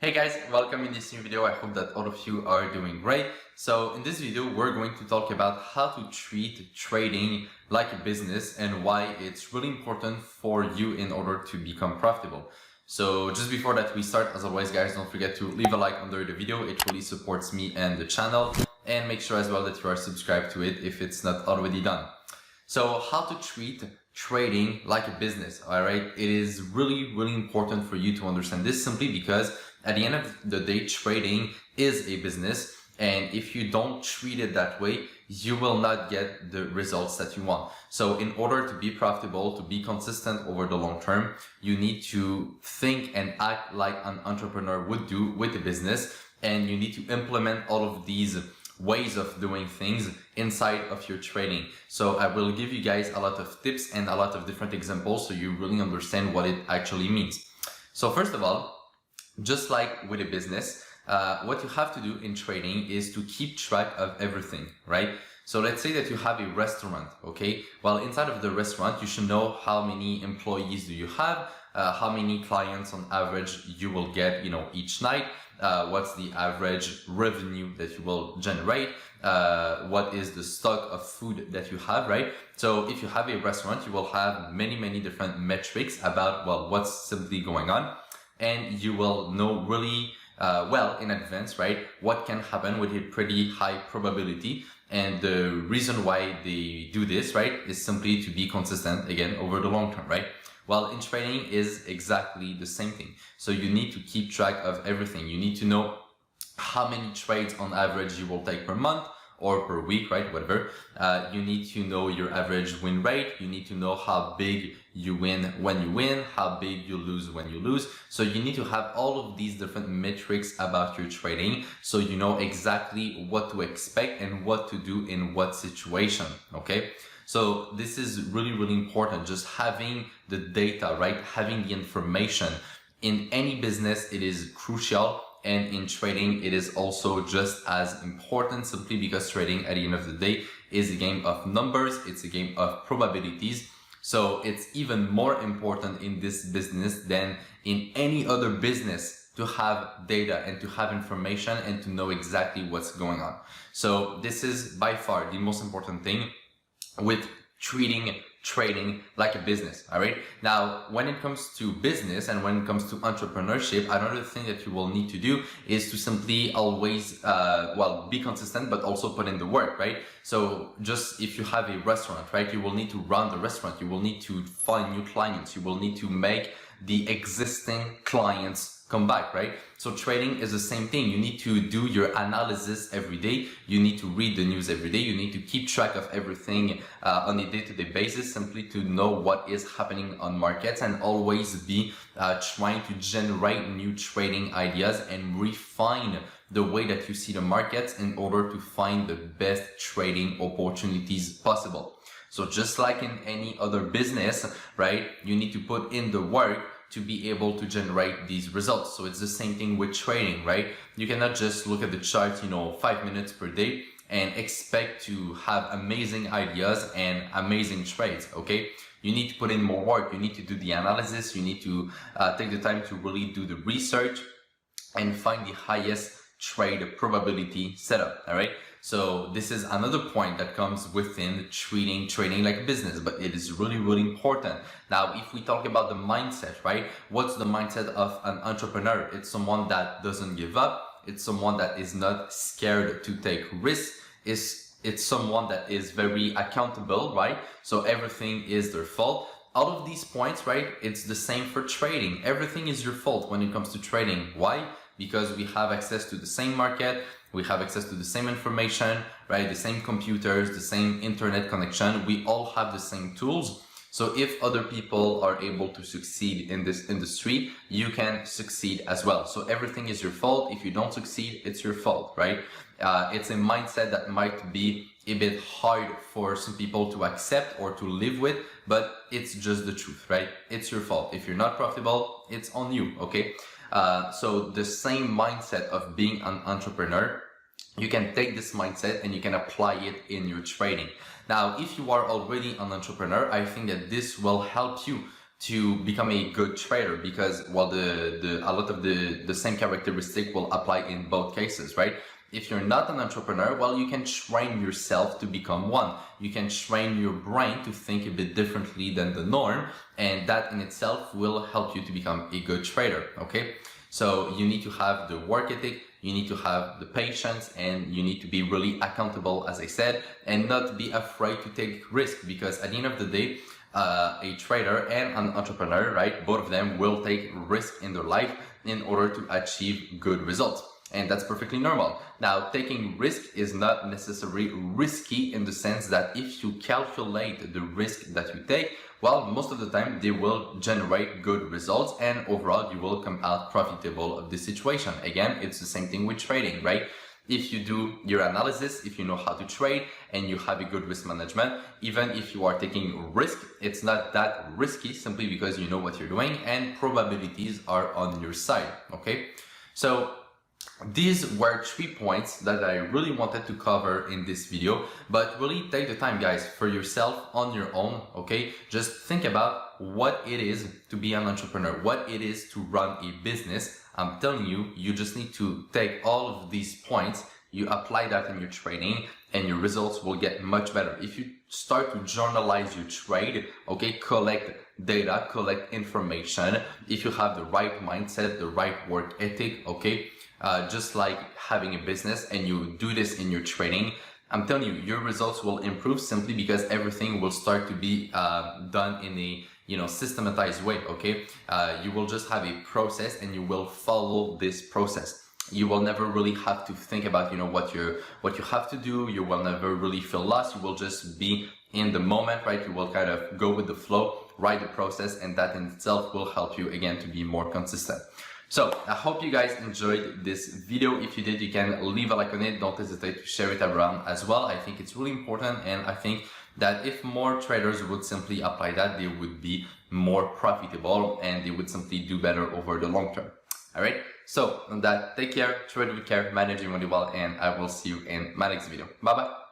Hey guys, welcome in this new video. I hope that all of you are doing great. So in this video, we're going to talk about how to treat trading like a business and why it's really important for you in order to become profitable. So just before that we start, as always guys, don't forget to leave a like under the video. It really supports me and the channel, and make sure as well that you are subscribed to it if it's not already done. So how to treat trading like a business, all right? It is really important for you to understand this, simply because at the end of the day, trading is a business, and if you don't treat it that way, you will not get the results that you want. So in order to be profitable, to be consistent over the long term, you need to think and act like an entrepreneur would do with a business, and you need to implement all of these ways of doing things inside of your trading. So I will give you guys a lot of tips and a lot of different examples so you really understand what it actually means. So first of all, just like with a business, what you have to do in trading is to keep track of everything, right? So let's say that you have a restaurant, okay? Well, inside of the restaurant, you should know how many employees do you have, how many clients on average you will get, each night, what's the average revenue that you will generate, what is the stock of food that you have, right? So if you have a restaurant, you will have many different metrics about, well, what's simply going on. And you will know really well in advance, right, what can happen with a pretty high probability. And the reason why they do this, right, is simply to be consistent, again, over the long term, right? Well, in trading is exactly the same thing. So you need to keep track of everything. You need to know how many trades on average you will take per month or per week, right, whatever. You need to know your average win rate. You need to know how big you win when you win, how big you lose when you lose. So you need to have all of these different metrics about your trading, so you know exactly what to expect and what to do in what situation, okay? So this is really important, just having the data, right? Having the information. In any business, it is crucial. And in trading, it is also just as important, simply because trading at the end of the day is a game of numbers. It's a game of probabilities. So it's even more important in this business than in any other business to have data and to have information and to know exactly what's going on. So this is by far the most important thing with treating trading like a business. All right. Now, when it comes to business and when it comes to entrepreneurship, another thing that you will need to do is to simply always, be consistent, but also put in the work, right? So just if you have a restaurant, right, you will need to run the restaurant. You will need to find new clients. You will need to make the existing clients come back, right? So trading is the same thing. You need to do your analysis every day. You need to read the news every day. You need to keep track of everything on a day-to-day basis, simply to know what is happening on markets, and always be trying to generate new trading ideas and refine the way that you see the markets in order to find the best trading opportunities possible. So just like in any other business, right, you need to put in the work to be able to generate these results. So it's the same thing with trading, right? You cannot just look at the chart, 5 minutes per day and expect to have amazing ideas and amazing trades, okay? You need to put in more work. You need to do the analysis. You need to take the time to really do the research and find the highest trade probability setup, all right? So this is another point that comes within trading like a business, but it is really important. Now, if we talk about the mindset, right? What's the mindset of an entrepreneur? It's someone that doesn't give up. It's someone that is not scared to take risks. It's someone that is very accountable, right? So everything is their fault. All of these points, right? It's the same for trading. Everything is your fault when it comes to trading. Why? Because we have access to the same market, we have access to the same information, right? The same computers, the same internet connection. We all have the same tools. So if other people are able to succeed in this industry, you can succeed as well. So everything is your fault. If you don't succeed, it's your fault, right? It's a mindset that might be a bit hard for some people to accept or to live with, but it's just the truth, right? It's your fault. If you're not profitable, it's on you, okay? So the same mindset of being an entrepreneur, you can take this mindset and you can apply it in your trading. Now, if you are already an entrepreneur, I think that this will help you to become a good trader, because well, a lot of the same characteristic will apply in both cases, right? If you're not an entrepreneur, well, you can train yourself to become one. You can train your brain to think a bit differently than the norm, and that in itself will help you to become a good trader, okay? So you need to have the work ethic, you need to have the patience, and you need to be really accountable, as I said, and not be afraid to take risk, because at the end of the day, a trader and an entrepreneur, right? Both of them will take risk in their life in order to achieve good results. And that's perfectly normal. Now, taking risk is not necessarily risky in the sense that if you calculate the risk that you take, well, most of the time they will generate good results, and overall you will come out profitable of this situation. Again, it's the same thing with trading, right? If you do your analysis, if you know how to trade and you have a good risk management, even if you are taking risk, it's not that risky simply because you know what you're doing and probabilities are on your side, okay? So these were 3 points that I really wanted to cover in this video, but really take the time, guys, for yourself on your own, okay? Just think about what it is to be an entrepreneur, what it is to run a business. I'm telling you, you just need to take all of these points, you apply that in your trading, and your results will get much better. If you start to journalize your trade, okay, collect data, collect information, if you have the right mindset, the right work ethic, okay, just like having a business, and you do this in your trading, I'm telling you, your results will improve simply because everything will start to be done in a systematized way, okay? You will just have a process and you will follow this process. You will never really have to think about, what you have to do. You will never really feel lost. You will just be in the moment, right? You will kind of go with the flow, ride the process, and that in itself will help you again to be more consistent. So I hope you guys enjoyed this video. If you did, you can leave a like on it. Don't hesitate to share it around as well. I think it's really important, and I think that if more traders would simply apply that, they would be more profitable and they would simply do better over the long term. All right. So on that, take care, trade with care, manage your money well, and I will see you in my next video. Bye bye.